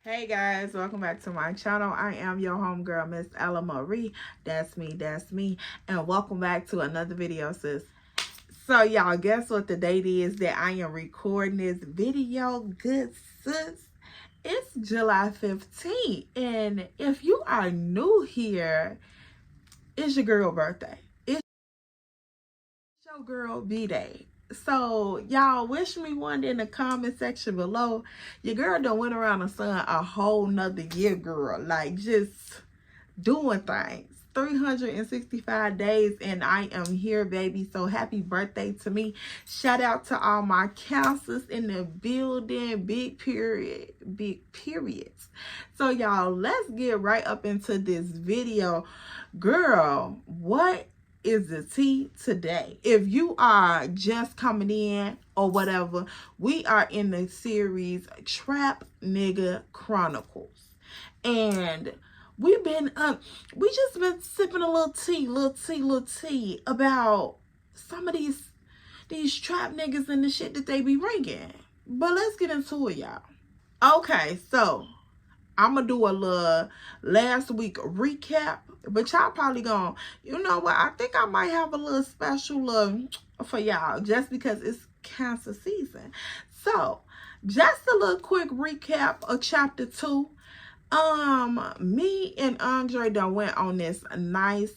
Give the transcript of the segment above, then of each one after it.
Hey guys, welcome back to my channel. I am your homegirl, Miss Ella Marie. That's me. And welcome back to another video, sis. So y'all, guess what the date is that I am recording this video, good sis? It's July 15th. And if you are new here, it's your girl birthday. It's your girl B-Day. So y'all wish me one in the comment section below. Your girl done went around the sun a whole nother year, girl. Like just doing things. 365 days and I am here, baby. So happy birthday to me. Shout out to all my cancers in the building. Big periods. So y'all, let's get right up into this video. Girl, what is the tea today? If you are just coming in or whatever, we are in the series Trap Nigga Chronicles, and we just been sipping a little tea about some of these trap niggas and the shit that they be bringing. But let's get into it, y'all. Okay, so I'm gonna do a little last week recap, but y'all probably gonna, you know what, I think I might have a little special for y'all just because it's cancer season. So just a little quick recap of chapter 2. Me and Andre done went on this nice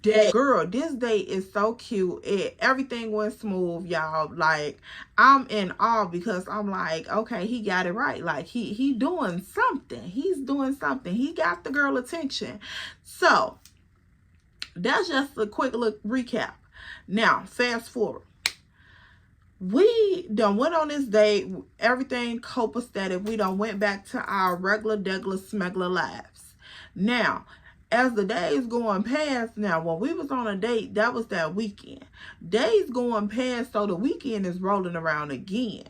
day. Girl, this day is so cute. Everything went smooth, y'all. Like, I'm in awe because I'm like, okay, he got it right. Like, he doing something. He's doing something. He got the girl attention. So that's just a quick look recap. Now, fast forward. We done went on this date, everything copacetic. We done went back to our regular smuggler lives. Now, as the days going past, now when we was on a date, that was that weekend. Days going past, so the weekend is rolling around again.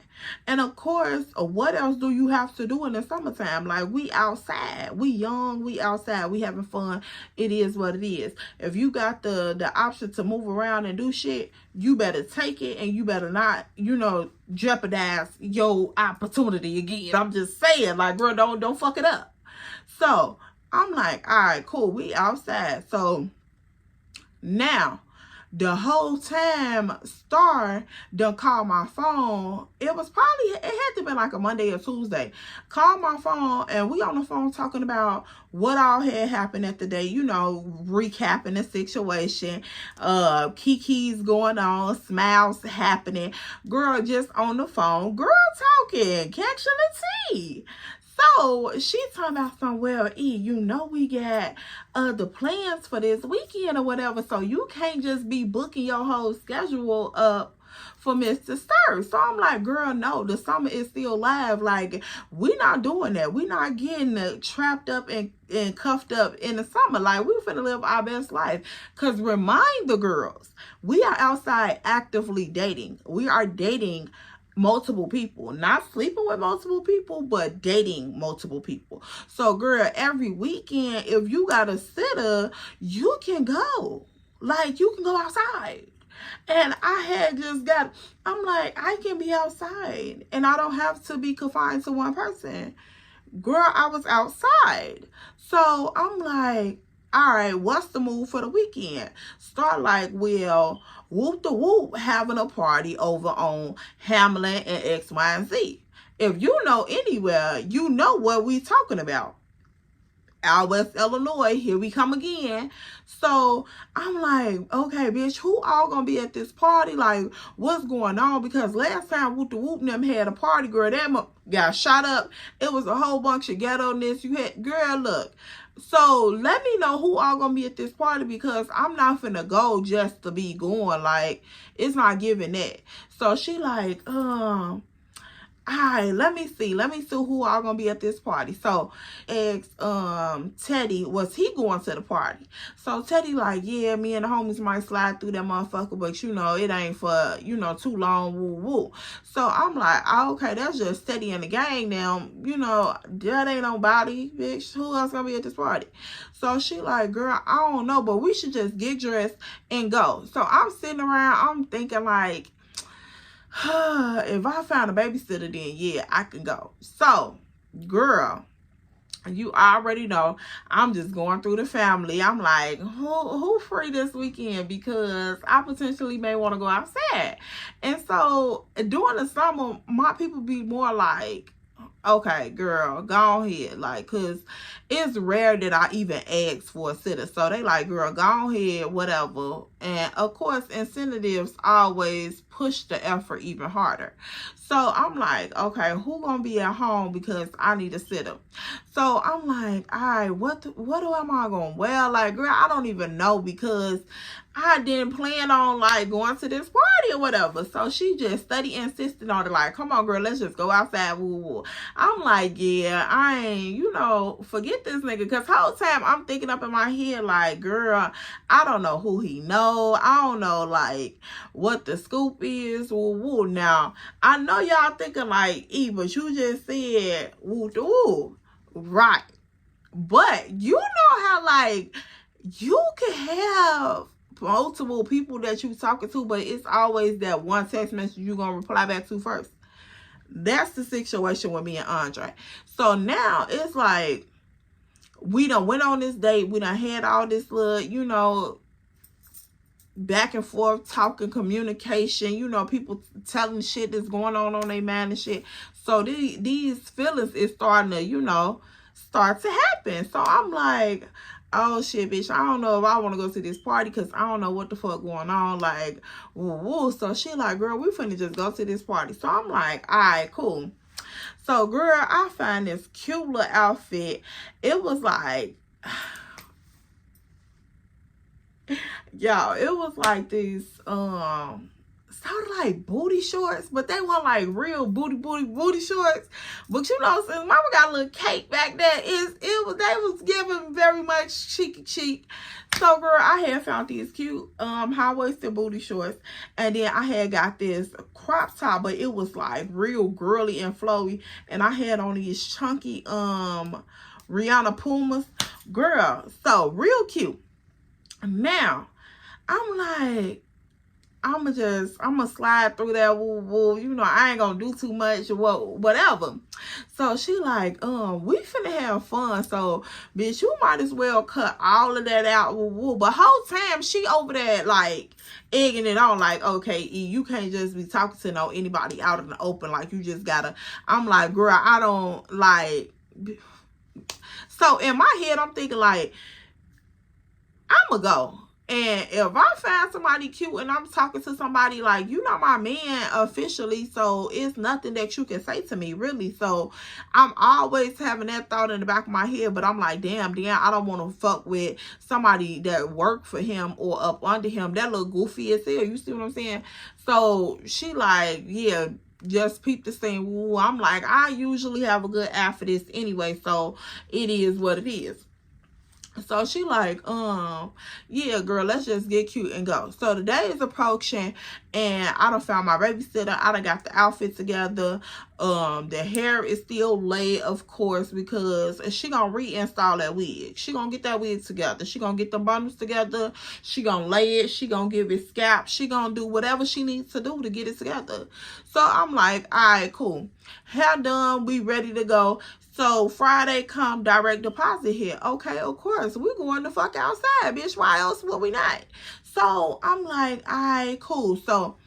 And of course, what else do you have to do in the summertime? Like, we outside, we young, we outside, we having fun. It is what it is. If you got the option to move around and do shit, you better take it, and you better not, you know, jeopardize your opportunity again. I'm just saying, like, girl, don't fuck it up. So I'm like, all right, cool, we outside. So now the whole time Star done called my phone. It had to be like a Monday or Tuesday. Called my phone, and we on the phone talking about what all had happened at the day, you know, recapping the situation, kiki's going on, smiles happening. Girl just on the phone, girl talking, catching the tea. So she talking about some, well, E, you know we got the plans for this weekend or whatever, so you can't just be booking your whole schedule up for Mr. Stir. So I'm like, girl, no, the summer is still live. Like, we not doing that. We not getting trapped up and cuffed up in the summer. Like, we finna live our best life. Because remind the girls, we are outside actively dating. We are dating multiple people, not sleeping with multiple people, but dating multiple people. So girl, every weekend, if you got a sitter, you can go. Like, you can go outside. And I had just I'm like, I can be outside and I don't have to be confined to one person. Girl, I was outside. So I'm like, all right, what's the move for the weekend? Start like, well, whoop the whoop, having a party over on Hamlin and X, Y, and Z. If you know anywhere, you know what we talking about. Out West Illinois, here we come again. So I'm like, okay, bitch, who all gonna be at this party? Like, what's going on? Because last time Whoop the Whoop and them had a party, girl, that got shot up. It was a whole bunch of ghetto-ness. You had, girl, look. So let me know who all gonna be at this party, because I'm not finna go just to be going. Like, it's not giving that. So she like, alright, let me see who all gonna be at this party. So Teddy, was he going to the party? So Teddy like, yeah, me and the homies might slide through that motherfucker, but you know, it ain't for, you know, too long, woo woo. So I'm like, oh, okay, that's just Teddy and the gang now, you know, that ain't nobody, bitch. Who else gonna be at this party? So she like, girl, I don't know, but we should just get dressed and go. So I'm sitting around, I'm thinking like, if I found a babysitter, then yeah, I can go. So, girl, you already know I'm just going through the family. I'm like, who free this weekend, because I potentially may want to go outside. And so during the summer, my people be more like, okay, girl, go ahead. Like, cause it's rare that I even ask for a sitter. So they like, girl, go ahead, whatever. And of course, incentives always push the effort even harder. So I'm like, okay, who gonna be at home because I need a sitter? So I'm like, all right, what am I gonna wear? Like, girl, I don't even know, because I didn't plan on like going to this party or whatever. So she just steady insisted on it, like, come on, girl, let's just go outside. Woo, woo. I'm like, yeah, I ain't, forget this nigga. Because whole time I'm thinking up in my head, like, girl, I don't know who he know. I don't know, like, what the scoop is. Woo, woo. Now, I know y'all thinking, like, but you just said, woo, woo. Right. But you know how, like, you can have multiple people that you talking to, but it's always that one text message you gonna reply back to first. That's the situation with me and Andre. So now it's like, we done went on this date. We done had all this little, back and forth talking, communication, people telling shit that's going on their mind and shit. So these feelings is starting to, start to happen. So I'm like, oh shit, bitch, I don't know if I want to go to this party, because I don't know what the fuck going on. Like, woo, woo. So she like, girl, we finna just go to this party. So I'm like, all right, cool. So, girl, I find this cute little outfit. It was like, y'all, it was like these, sort of like booty shorts, but they weren't like real booty shorts. But since mama got a little cake back there, they was giving very much cheeky. So, girl, I had found these cute high-waisted booty shorts, and then I had got this crop top, but it was like real girly and flowy, and I had on these chunky Rihanna Pumas. Girl, so real cute. Now I'm like, I'm gonna slide through that woo woo. I ain't gonna do too much, whatever. So she like, we finna have fun. So, bitch, you might as well cut all of that out, woo woo. But whole time she over there like egging it on, like, okay, E, you can't just be talking to anybody out in the open. Like, you just gotta. I'm like, girl, I don't like. So in my head, I'm thinking like, I'ma go. And if I find somebody cute and I'm talking to somebody, like, my man officially, so it's nothing that you can say to me, really. So I'm always having that thought in the back of my head, but I'm like, damn, I don't want to fuck with somebody that work for him or up under him. That look goofy as hell. You see what I'm saying? So she like, yeah, just peep the scene. Woo. I'm like, I usually have a good eye for this anyway, so it is what it is. So she like, yeah, girl, let's just get cute and go. So the day is approaching, and I done found my babysitter. I done got the outfit together. The hair is still laid, of course, because she gonna reinstall that wig. She gonna get that wig together. She gonna get the bundles together. She gonna lay it. She gonna give it scalp. She gonna do whatever she needs to do to get it together. So I'm like, all right, cool. Hair done. We ready to go. So Friday come, direct deposit here. Okay, of course, we going the fuck outside, bitch. Why else would we not? So I'm like, all right, cool. So,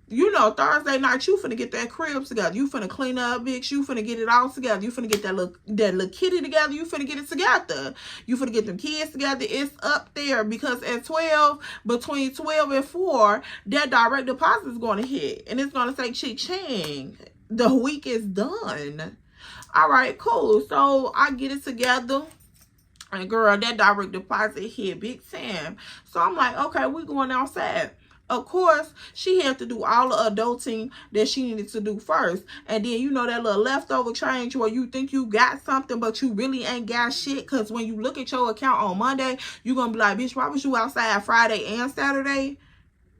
Thursday night, you finna get that crib together. You finna clean up, bitch. You finna get it all together. You finna get that little kitty together. You finna get it together. You finna get them kids together. It's up there, because at 12, between 12 and 4, that direct deposit is going to hit. And it's going to say, cha-ching. The week is done. All right, cool. So I get it together. And girl, that direct deposit hit big time. So I'm like, okay, we going outside. Of course, she had to do all the adulting that she needed to do first. And then, that little leftover change where you think you got something, but you really ain't got shit. Because when you look at your account on Monday, you're going to be like, bitch, why was you outside Friday and Saturday?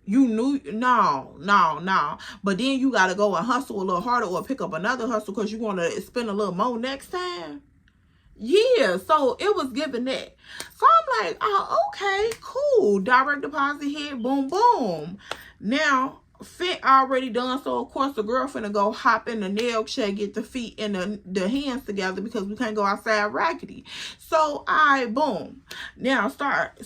You knew, no. But then you got to go and hustle a little harder or pick up another hustle because you're going to spend a little more next time. Yeah, so it was given that. So I'm like, oh, okay, cool. Direct deposit hit, boom, boom. Now, fit already done, so of course the girl finna go hop in the nail shed, get the feet and the hands together because we can't go outside raggedy. So I boom. Now start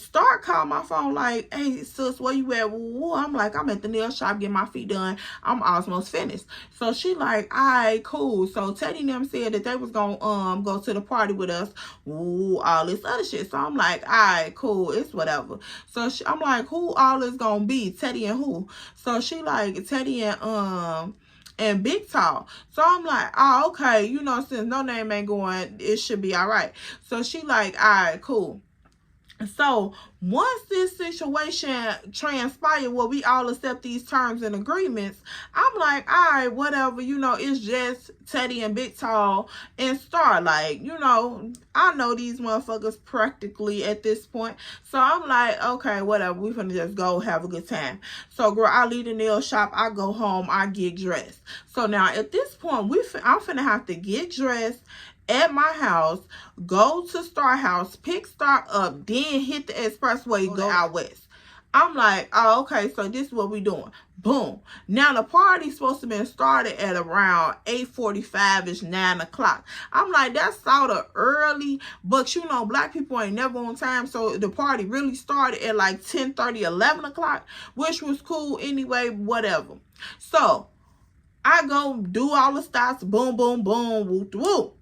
calling my phone like, hey sis, where you at? Woo. I'm like, I'm at the nail shop getting my feet done. I'm almost finished. So she like, alright, cool. So Teddy and them said that they was gonna go to the party with us. Ooh, all this other shit. So I'm like, alright, cool, it's whatever. So I'm like, who all is gonna be? Teddy and who? So she like, Teddy and Big Tall. So I'm like, oh, okay, you know, since no name ain't going, it should be all right. So she like, all right, cool. So once this situation transpired where we all accept these terms and agreements, I'm like, all right, whatever, you know, it's just Teddy and Big Tall and Star. Like, you know, I know these motherfuckers practically at this point. So I'm like, okay, whatever, we finna just go have a good time. So girl, I leave the nail shop, I go home, I get dressed. So now at this point, I'm finna have to get dressed at my house, go to Star house, pick Star up, then hit the expressway, go out west. I'm like, oh, okay, so this is what we doing. Boom. Now the party's supposed to be started at around 8:45ish, 9 o'clock. I'm like, that's sort of early, but you know, black people ain't never on time, so the party really started at like 10:30, 11 o'clock, which was cool anyway, whatever. So I go do all the stops, boom, boom, boom, whoop, whoop.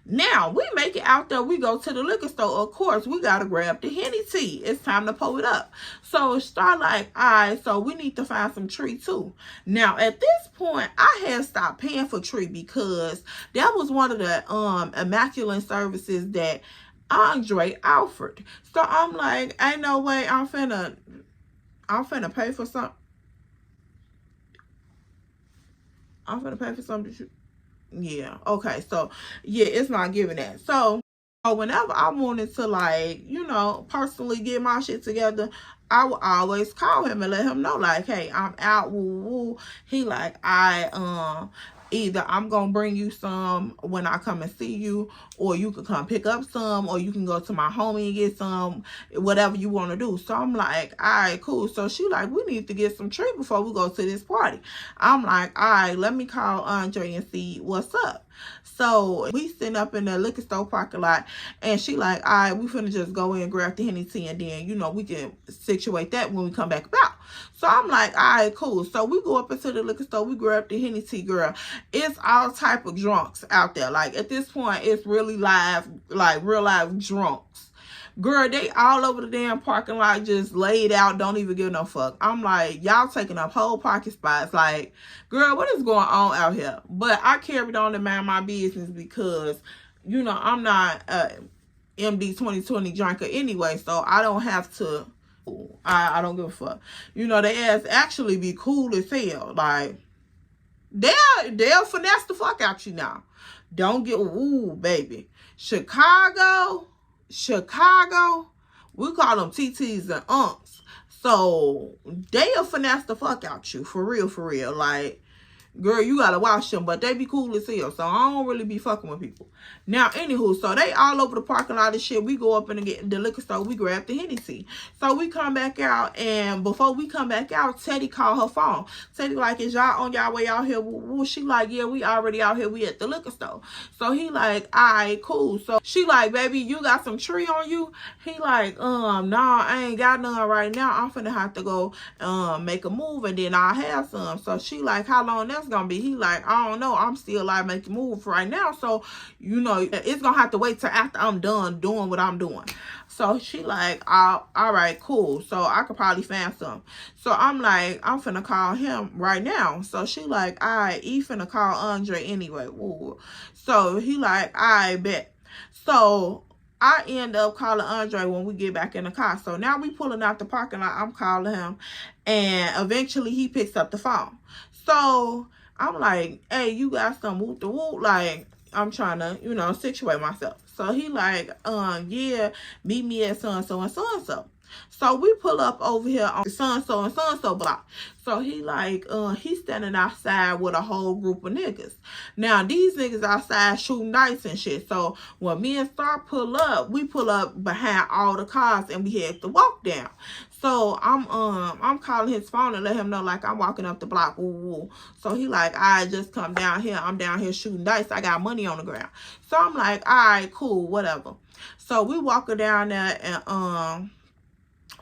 Now, we make it out there. We go to the liquor store. Of course, we got to grab the Henny tea. It's time to pull it up. So, start like, all right, so we need to find some tree, too. Now, at this point, I had stopped paying for tree because that was one of the immaculate services that Andre offered. So, I'm like, ain't no way I'm finna pay for something. I'm finna pay for something. Yeah, okay, so yeah, it's not giving that. So whenever I wanted to, like, you know, personally get my shit together, I would always call him and let him know, like, hey, I'm out, woo woo. He like, either I'm gonna bring you some when I come and see you, or you can come pick up some, or you can go to my homie and get some, whatever you want to do. So I'm like, all right, cool. So she like, we need to get some tree before we go to this party. I'm like, all right, let me call Andre and see what's up. So we sitting up in the liquor store parking lot, and she like, all right, we finna just go in and grab the Henny tea, and then, you know, we can situate that when we come back about. So I'm like, all right, cool. So we go up into the liquor store, we grab the Henny tea, girl. It's all type of drunks out there. Like, at this point, it's really live, like real live drunks. Girl, they all over the damn parking lot, just laid out, don't even give no fuck. I'm like, y'all taking up whole parking spots. Like, girl, what is going on out here? But I carried on to mind my business because, you know, I'm not MD 2020 drinker anyway, so I don't have to, I don't give a fuck. You know, they ass actually be cool as hell. Like, they'll finesse the fuck out you now. Don't get, ooh, baby. Chicago, we call them TTs and unks. So they'll finesse the fuck out you. For real. Like, girl, you gotta watch them, but they be cool as hell. So I don't really be fucking with people. Now, anywho, so they all over the parking lot and shit. We go up in the liquor store. We grab the Henny tea. So we come back out, and before we come back out, Teddy called her phone. Teddy like, is y'all on y'all way out here? She like, yeah, we already out here. We at the liquor store. So he like, all right, cool. So she like, baby, you got some tree on you? He like, nah, I ain't got none right now. I'm finna have to go make a move, and then I'll have some. So she like, how long that's gonna be? He like, I don't know. I'm still like making move right now. So, you know, it's gonna have to wait till after I'm done doing what I'm doing. So she like, all right, cool. So I could probably find some. So I'm like, I'm finna call him right now. So she like, all right, he finna call Andre anyway. Ooh. So he like, I bet. So I end up calling Andre when we get back in the car. So now we pulling out the parking lot. I'm calling him, and eventually he picks up the phone. So I'm like, hey, you got some whoop the whoop? Like, I'm trying to, you know, situate myself. So he like, yeah, meet me at so and so and so and so. So we pull up over here on so-and-so and so-and-so block. So he like, he's standing outside with a whole group of niggas. Now, these niggas outside shooting dice and shit. So when me and Star pull up, we pull up behind all the cars and we had to walk down. So I'm calling his phone and let him know, like, I'm walking up the block. Woo, woo. So he like, I just come down here. I'm down here shooting dice. I got money on the ground. So I'm like, all right, cool, whatever. So we walking down there and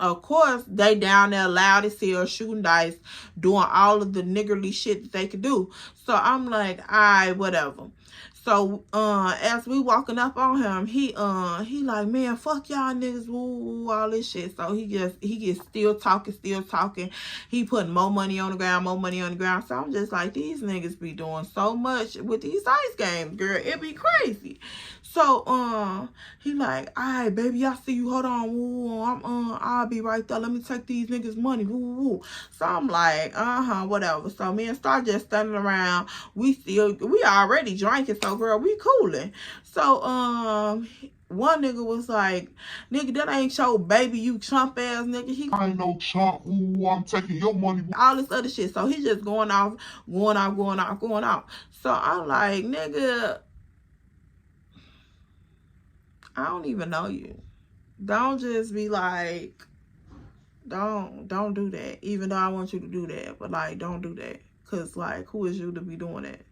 of course, they down there loud as hell, shooting dice, doing all of the niggerly shit that they could do. So I'm like, alright, whatever. So as we walking up on him, he like, man, fuck y'all niggas, woo, all this shit. So he gets still talking. He putting more money on the ground, So I'm just like, these niggas be doing so much with these dice games, girl. It be crazy. So he like, alright, baby, I see you. Hold on, woo, I'll be right there. Let me take these niggas' money, woo, woo. So I'm like, whatever. So me and Star just standing around. We already drinking, so girl, we cooling. So one nigga was like, nigga, that ain't your baby, you chump ass nigga. I ain't no chump. Ooh, I'm taking your money. All this other shit. So he just going off. So I'm like, nigga, I don't even know you. Don't just be like, don't do that. Even though I want you to do that, but like, don't do that. Cause like, who is you to be doing that?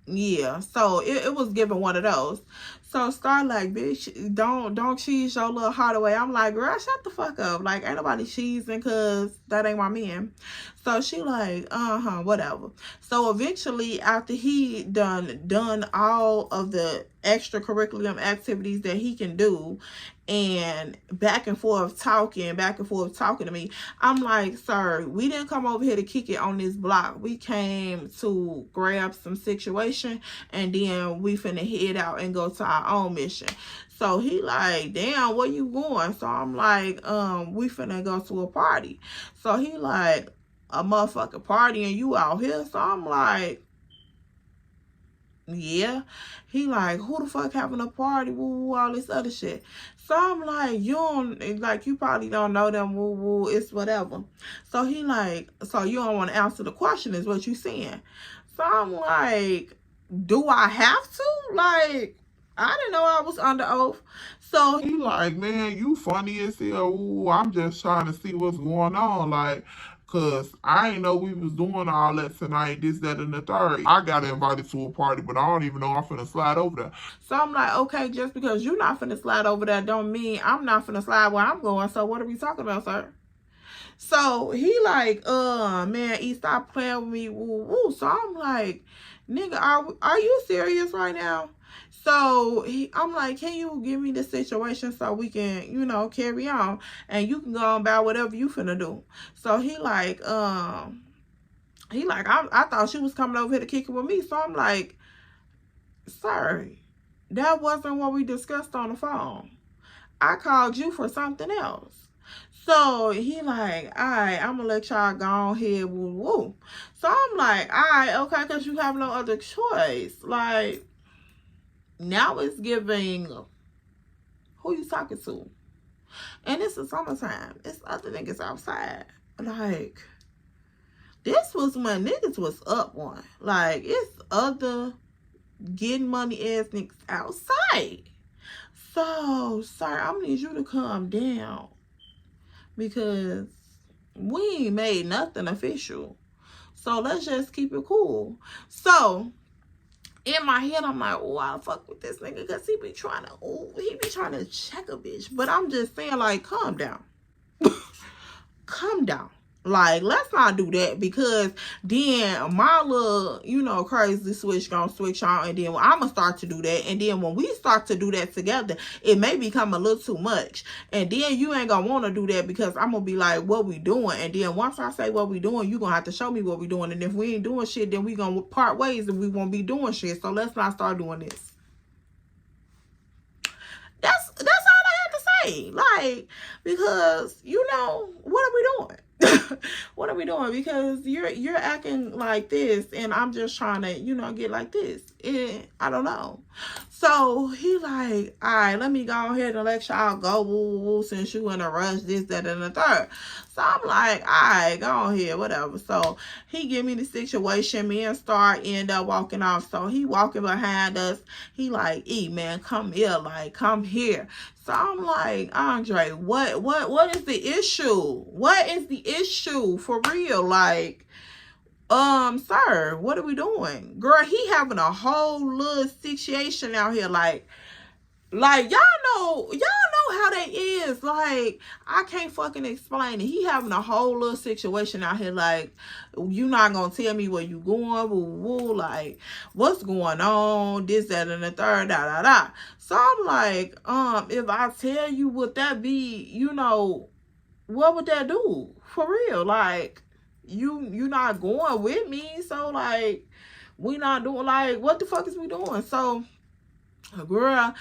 Yeah, so it was given one of those. So Star like, bitch, don't cheese your little heart away. I'm like, girl, shut the fuck up. Like, ain't nobody cheesing, cause that ain't my man. So she like, whatever. So eventually, after he done all of the extracurricular activities that he can do, and back and forth talking to me, I'm like, sir, we didn't come over here to kick it on this block. We came to grab some situation, and then we finna head out and go to our own mission. So he like, damn, where you going? So I'm like, we finna go to a party. So he like, a motherfucking party and you out here? So I'm like, yeah. He like, who the fuck having a party? Woo, woo, all this other shit. So I'm like, you probably don't know them. Woo, woo, it's whatever. So he like, so you don't want to answer the question is what you saying. So I'm like, do I have to? Like, I didn't know I was under oath. So he like, man, you funny as hell. Ooh, I'm just trying to see what's going on. Like, cause I ain't know we was doing all that tonight, this, that, and the third. I got invited to a party, but I don't even know I'm finna slide over there. So I'm like, okay, just because you're not finna slide over there don't mean I'm not finna slide where I'm going. So what are we talking about, sir? So he like, man, he stopped playing with me, woo, woo. So I'm like, nigga, are you serious right now? So I'm like, can you give me the situation so we can, carry on, and you can go on about whatever you finna do. So he like, I thought she was coming over here to kick it with me. So I'm like, sir, that wasn't what we discussed on the phone. I called you for something else. So he like, all right, I'm gonna let y'all go ahead, woo woo. So I'm like, all right, okay, because you have no other choice. Like, now it's giving, who you talking to? And it's the summertime. It's other niggas outside. Like, this was when niggas was up one. Like, it's other getting money ass niggas outside. So, sir, I'm gonna need you to calm down. Because we ain't made nothing official. So let's just keep it cool. So in my head, I'm like, oh, I fuck with this nigga because he be trying to check a bitch. But I'm just saying, like, calm down. Calm down. Like, let's not do that, because then my little, crazy switch gonna switch on, and then I'm gonna start to do that, and then when we start to do that together, it may become a little too much, and then you ain't gonna want to do that, because I'm gonna be like, what we doing? And then once I say what we doing, you gonna have to show me what we doing, and if we ain't doing shit, then we gonna part ways, and we won't be doing shit. So let's not start doing this. That's all I had to say. Like, because what are we doing? What are we doing? Because you're acting like this, and I'm just trying to, get like this. I don't know. So he like, all right, let me go ahead and let y'all go, woo, woo, since you in a rush, this, that, and the third. So I'm like, all right, go ahead, whatever. So he give me the situation. Me and Star end up walking off. So he walking behind us. He like, E, man, come here, like, come here. So I'm like, Andre, what is the issue? What is the issue for real? Like, sir, what are we doing? Girl, he having a whole little situation out here. Like y'all know how they is. Like, I can't fucking explain it. He having a whole little situation out here. Like, you not gonna tell me where you going, woo, woo, like, what's going on, this, that, and the third, da, da, da. So I'm like, if I tell you, would that be, you know, what would that do? For real, like, you not going with me, so like, we not doing, like, what the fuck is we doing? So, girl,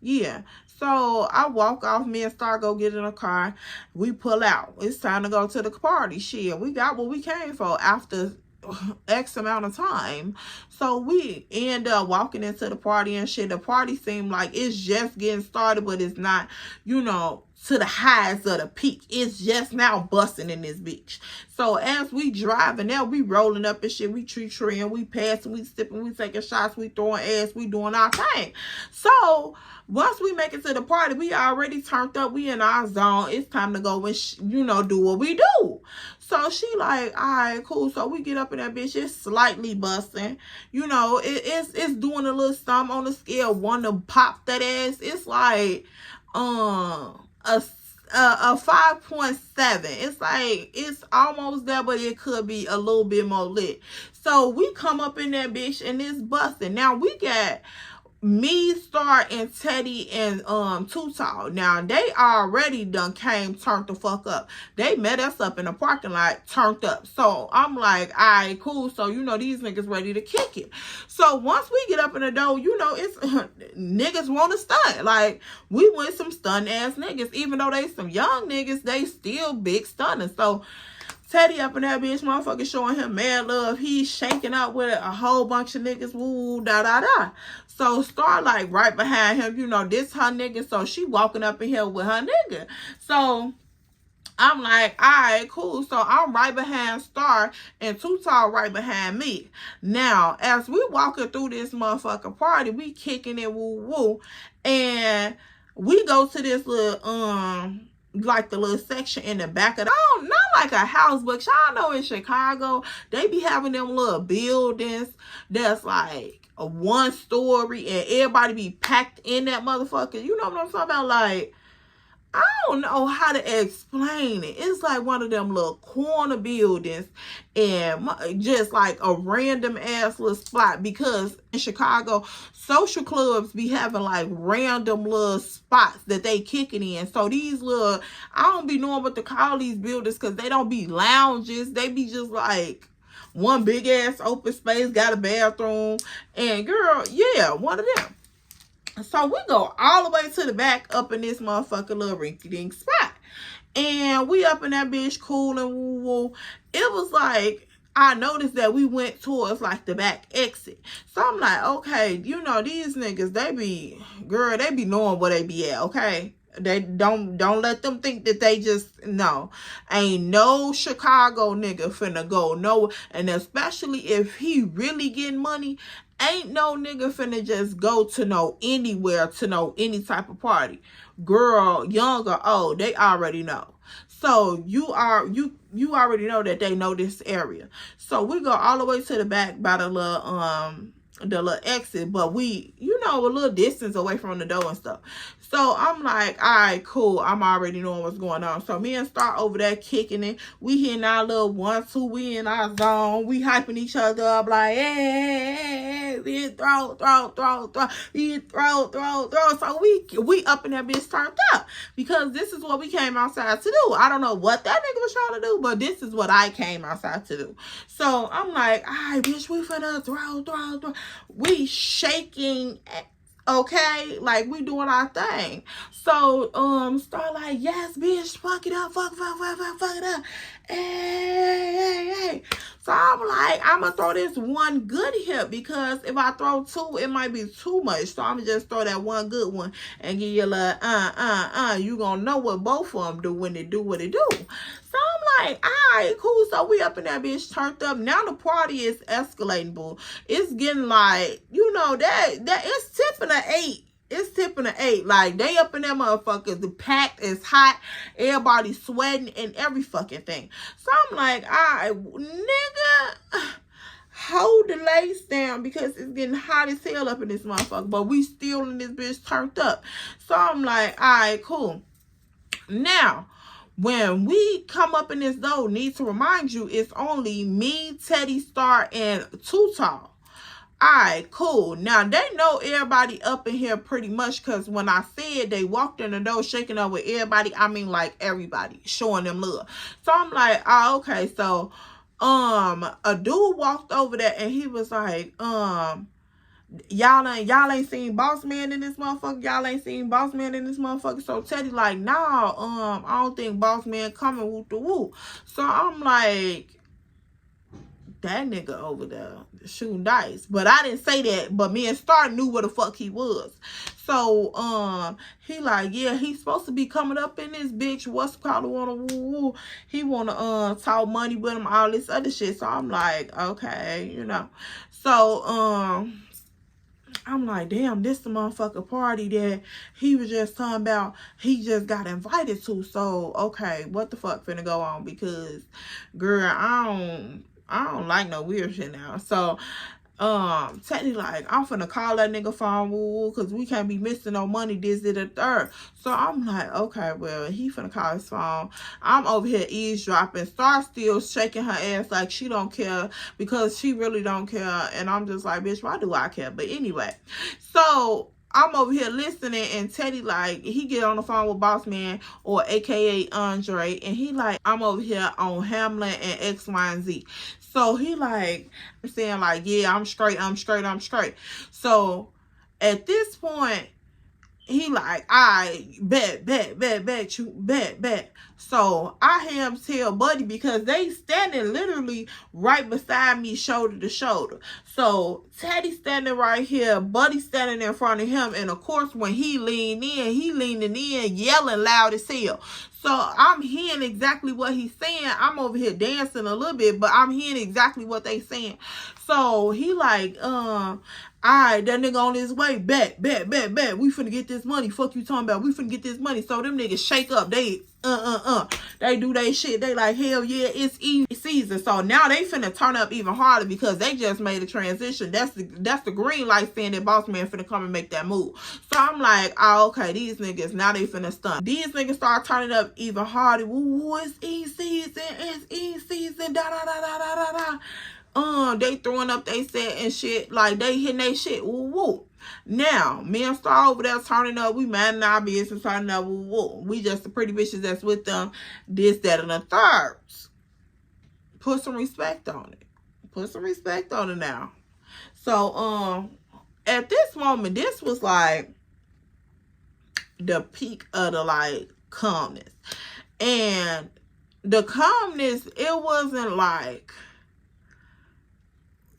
yeah. So I walk off, me and Star go get in a car. We pull out. It's time to go to the party. Shit, we got what we came for after X amount of time. So we end up walking into the party and shit. The party seemed like it's just getting started, but it's not, you know, to the highs of the peak. It's just now busting in this bitch. So as we driving there, we rolling up and shit. We treeing, we passing, we sipping, we taking shots, we throwing ass, we doing our thing. So once we make it to the party, we already turned up. We in our zone. It's time to go and, you know, do what we do. So she like, all right, cool. So we get up in that bitch. It's slightly busting. You know, it's doing a little something on the scale. 1 to pop that ass. It's like, a 5.7. It's like, it's almost there, but it could be a little bit more lit. So we come up in that bitch and it's busting. Now we got me, Star, and Teddy, and Too Tall. Now they already done came turned the fuck up. They met us up in the parking lot, turned up. So I'm like, all right, cool. So you know these niggas ready to kick it. So once we get up in the door, you know it's niggas want to stunt. Like, we went some stunt ass niggas, even though they some young niggas, they still big stunning. So Teddy up in that bitch, motherfucker, showing him mad love. He's shaking up with a whole bunch of niggas, woo, da, da, da. So Star, like, right behind him, you know, this her nigga. So she walking up in here with her nigga. So I'm like, all right, cool. So I'm right behind Star and Too Tall right behind me. Now, as we walking through this motherfucking party, we kicking it, woo, woo. And we go to this little, like the little section in the back of the, oh, not like a house, but y'all know in Chicago, they be having them little buildings that's like a 1-story and everybody be packed in that motherfucker. You know what I'm talking about? Like, I don't know how to explain it. It's like one of them little corner buildings and just like a random ass little spot, because in Chicago, social clubs be having like random little spots that they kicking in. So these little, I don't be knowing what to call these buildings because they don't be lounges. They be just like one big ass open space, got a bathroom. And girl, yeah, one of them. So we go all the way to the back up in this motherfucking little rinky-dink spot. And we up in that bitch cool and woo-woo. It was like, I noticed that we went towards like the back exit. So I'm like, okay, you know, these niggas, they be knowing where they be at, okay? They don't let them think that they just, no. Ain't no Chicago nigga finna go no, and especially if he really getting money, ain't no nigga finna just go to no anywhere to no any type of party. Girl, young or old, they already know. So you already know that they know this area. So we go all the way to the back by the little exit, but we, you know, a little distance away from the door and stuff. So I'm like, all right, cool. I'm already knowing what's going on. So me and Star over there kicking it. We hitting our little 1-2. We in our zone. We hyping each other up like, hey, we throw. We throw. So we up in that bitch turned up because this is what we came outside to do. I don't know what that nigga was trying to do, but this is what I came outside to do. So I'm like, all right, bitch, we finna throw. We shaking Okay, like we doing our thing. So Star like, yes, bitch, fuck it up, fuck it up. Hey. So I'm like, I'm gonna throw this one good hit, because if I throw two, it might be too much. So I'm gonna just throw that one good one and give you a little you gonna know what both of them do when they do what they do. So I'm like, all right, cool. So we up in that bitch, turned up. Now the party is escalating, boo. It's getting like, you know, that it's tipping an 8. It's tipping an 8. Like, they up in that motherfuckers. The packed is hot. Everybody sweating and every fucking thing. So I'm like, all right, nigga, hold the lace down, because it's getting hot as hell up in this motherfucker. But we still in this bitch turned up. So I'm like, all right, cool. Now, when we come up in this door, need to remind you, it's only me, Teddy, Star, and Too Tall. Alright, cool. Now, they know everybody up in here pretty much, because when I said they walked in the door shaking up with everybody, I mean like everybody, showing them love. So I'm like, oh, okay. So, a dude walked over there and he was like, y'all ain't seen Boss Man in this motherfucker. Y'all ain't seen Boss Man in this motherfucker. So Teddy like, nah, I don't think Boss Man coming, whoop the whoop. So I'm like, that nigga over there shooting dice. But I didn't say that. But me and Star knew where the fuck he was. So he like, yeah, he's supposed to be coming up in this bitch. What's called wanna he wanna talk money with him, all this other shit. So I'm like, okay, you know. So I'm like, damn, this the motherfucker party that he was just talking about he just got invited to. So, okay, what the fuck finna go on? Because, girl, I don't like no weird shit now. So, Teddy like, I'm finna call that nigga phone, because we can't be missing no money, this, the third. So I'm like, okay, well, he finna call his phone. I'm over here eavesdropping. Star still shaking her ass like she don't care, because she really don't care. And I'm just like, bitch, why do I care? But anyway, so I'm over here listening, and Teddy like, he get on the phone with Boss Man, or aka Andre, and he like, I'm over here on Hamlin and X, Y, and Z. So he like, saying like, yeah, I'm straight. So at this point, he like, I bet. So I hear him tell Buddy, because they standing literally right beside me, shoulder to shoulder. So Teddy standing right here, Buddy standing in front of him, and of course when he leaning in, yelling loud as hell. So I'm hearing exactly what he's saying. I'm over here dancing a little bit, but I'm hearing exactly what they saying. So he like, all right, that nigga on his way. Bet. We finna get this money. Fuck you talking about? We finna get this money. So them niggas shake up. They, they do they shit. They like, hell yeah, it's season. So now they finna turn up even harder, because they just made a transition. That's the green light saying that Boss Man finna come and make that move. So I'm like, oh, okay, these niggas, now they finna stun. These niggas start turning up even harder. Woo, it's E-season, da. They throwing up they set and shit, like they hitting they shit, woo. Now, me and Star over there turning up, we minding our business, turning up, woo. We just the pretty bitches that's with them, this, that, and the third. Put some respect on it. Now. So, at this moment, this was like the peak of the like calmness. And the calmness, it wasn't like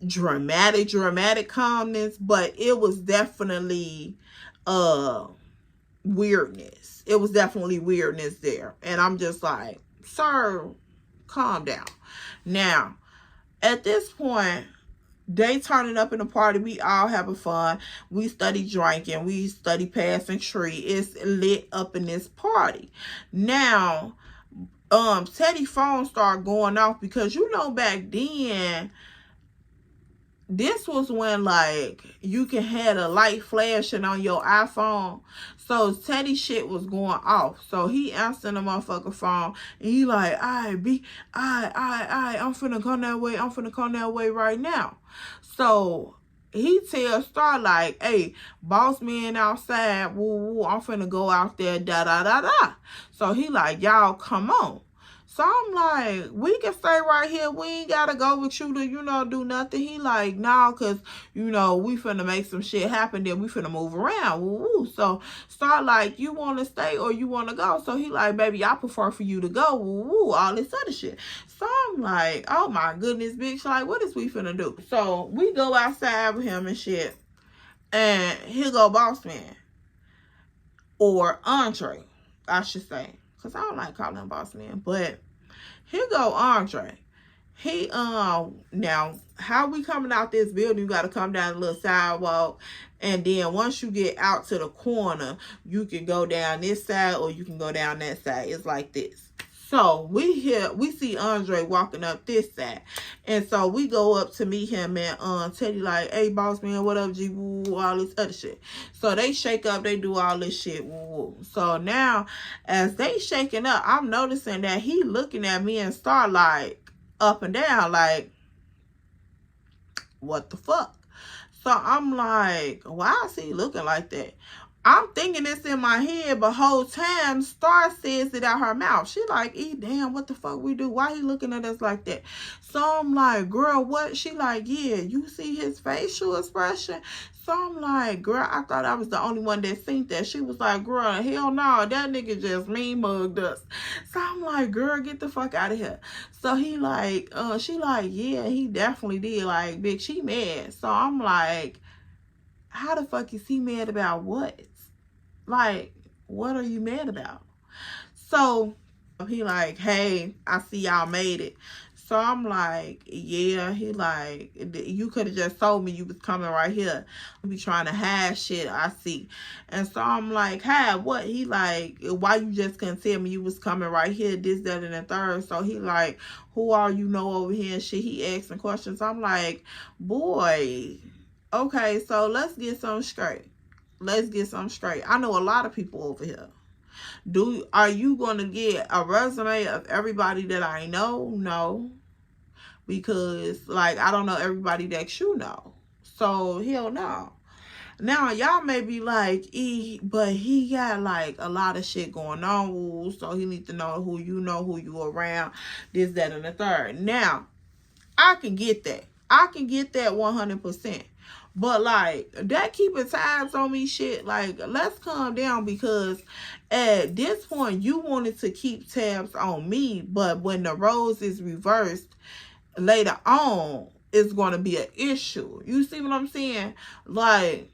dramatic calmness, but it was definitely weirdness. It was definitely weirdness there. And I'm just like, sir, calm down. Now, at this point, they turning up in the party. We all having fun. We study drinking. We study passing tree. It's lit up in this party. Now, Teddy's phone started going off, because you know back then, this was when like you can have a light flashing on your iPhone. So Teddy shit was going off. So he answered the motherfucker phone, and he like, I'm finna come that way right now. So he tells Star like, hey, Boss Man outside, I'm finna go out there, da. So he like, y'all come on. So I'm like, we can stay right here. We ain't gotta go with you to, you know, do nothing. He like, nah, cause, you know, we finna make some shit happen. Then we finna move around. Woo-woo. So start like, you wanna stay or you wanna go? So he like, baby, I prefer for you to go. Woo-woo. All this other shit. So I'm like, oh my goodness, bitch. Like, what is we finna do? So we go outside with him and shit. And here go Boss Man. Or Andre, I should say. Because I don't like calling him Boss Man. But here go Andre. He, now, how we coming out this building, you got to come down a little sidewalk. And then once you get out to the corner, you can go down this side or you can go down that side. It's like this. So we see Andre walking up this side. And so we go up to meet him and Teddy like, hey Boss Man, what up, G? Woo, all this other shit. So they shake up, they do all this shit. Woo, woo. So now as they shaking up, I'm noticing that he looking at me and start like up and down like, what the fuck? So I'm like, why is he looking like that? I'm thinking this in my head, but whole time Star says it out her mouth. She like, damn, what the fuck we do? Why he looking at us like that? So I'm like, girl, what? She like, yeah, you see his facial expression? So I'm like, girl, I thought I was the only one that seen that. She was like, girl, hell no, that nigga just mean mugged us. So I'm like, girl, get the fuck out of here. So he like, she like, yeah, he definitely did. Like, bitch, she mad. So I'm like, how the fuck is he mad about what? Like, what are you mad about? So he like, hey, I see y'all made it. So I'm like, yeah. He like, you could have just told me you was coming right here. You be trying to hide shit, I see. And so I'm like, hide what? He like, why you just couldn't tell me you was coming right here, this, that, and the third? So he like, who are you know over here and shit? He asking questions. I'm like, boy, okay, so let's get something straight. Let's get something straight. I know a lot of people over here. Are you going to get a resume of everybody that I know? No. Because, like, I don't know everybody that you know. So, hell no. Now, y'all may be like, but he got, like, a lot of shit going on. So, he needs to know who you around, this, that, and the third. Now, I can get that. I can get that 100%. But, like, that keeping tabs on me shit, like, let's calm down because at this point, you wanted to keep tabs on me, but when the roles is reversed later on, it's going to be an issue. You see what I'm saying? Like,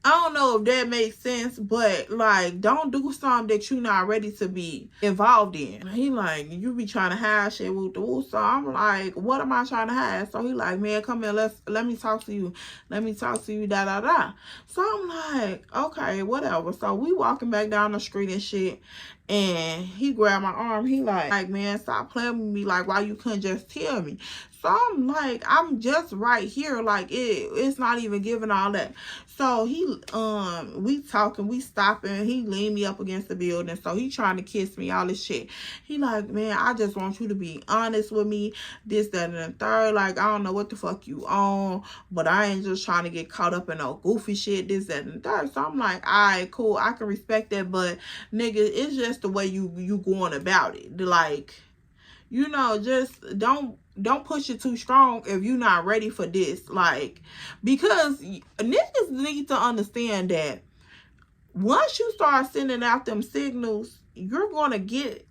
I don't know if that makes sense, but, like, don't do something that you're not ready to be involved in. He like, you be trying to hide shit with the woo. So I'm like, what am I trying to hide? So he like, man, come here, let me talk to you. Let me talk to you, da, da, da. So I'm like, okay, whatever. So we walking back down the street and shit. And he grabbed my arm. He like, man, stop playing with me. Like, why you couldn't just tell me? So I'm like, I'm just right here. Like, it's not even giving all that. So we talking, we stopping. He leaned me up against the building. So he trying to kiss me, all this shit. He like, man, I just want you to be honest with me. This, that, and the third. Like, I don't know what the fuck you on, but I ain't just trying to get caught up in no goofy shit, this, that, and the third. So I'm like, all right, cool. I can respect that, but nigga, it's just the way you going about it. Like, you know, just don't push it too strong if you're not ready for this. Like, because niggas need to understand that once you start sending out them signals, you're going to get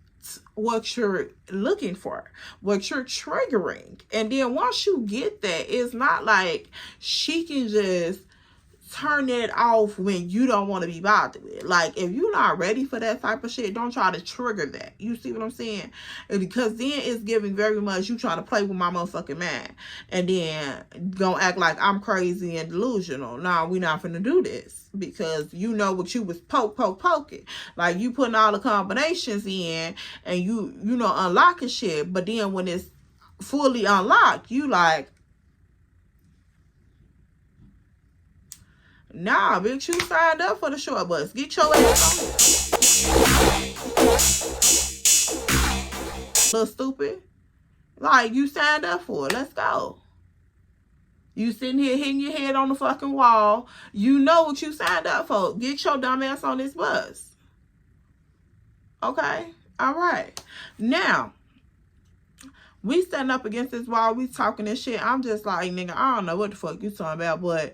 what you're looking for, what you're triggering. And then once you get that, it's not like she can just turn it off when you don't want to be bothered with. Like, if you're not ready for that type of shit, don't try to trigger that. You see what I'm saying? Because then it's giving very much you trying to play with my motherfucking mind and then gonna act like I'm crazy and delusional. Nah, we not finna do this because you know what you was poking. Like, you putting all the combinations in and you know unlocking shit, but then when it's fully unlocked, you like, nah, bitch, you signed up for the short bus. Get your ass on. Little stupid. Like, you signed up for it. Let's go. You sitting here hitting your head on the fucking wall. You know what you signed up for. Get your dumb ass on this bus. Okay? All right. Now, We standing up against this wall, we talking this shit. I'm just like, nigga, I don't know what the fuck you talking about, but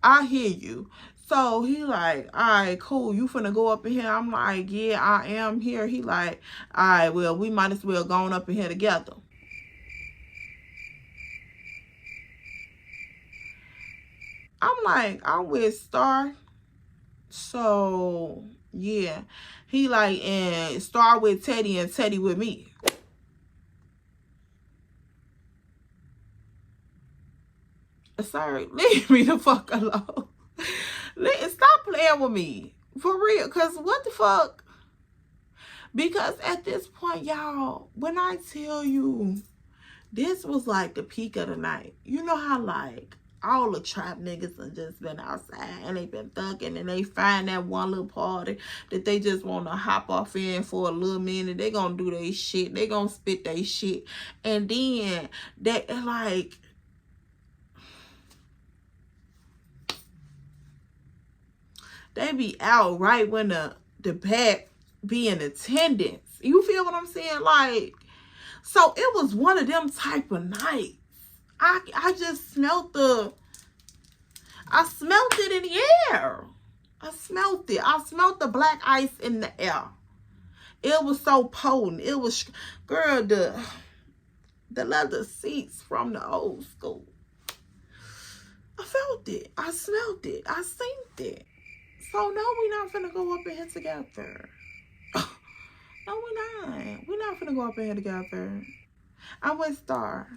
I hear you. So he like, all right, cool. You finna go up in here? I'm like, yeah, I am here. He like, all right, well, we might as well go on up in here together. I'm like, I'm with Star. So, yeah. He like, and Star with Teddy and Teddy with me. Sorry, leave me the fuck alone. Stop playing with me. For real. Because what the fuck? Because at this point, y'all, when I tell you, this was like the peak of the night. You know how like all the trap niggas have just been outside and they been thugging and they find that one little party that they just want to hop off in for a little minute. They gonna do their shit. They gonna spit their shit. And then they like, they be out right when the back be in attendance. You feel what I'm saying? Like, so it was one of them type of nights. I just smelled I smelled it in the air. I smelled it. I smelled the black ice in the air. It was so potent. It was, girl, the leather seats from the old school. I felt it. I smelled it. I seen it. So no, we not finna go up in here together. No, we not. We not finna go up in here together. I'm with Star.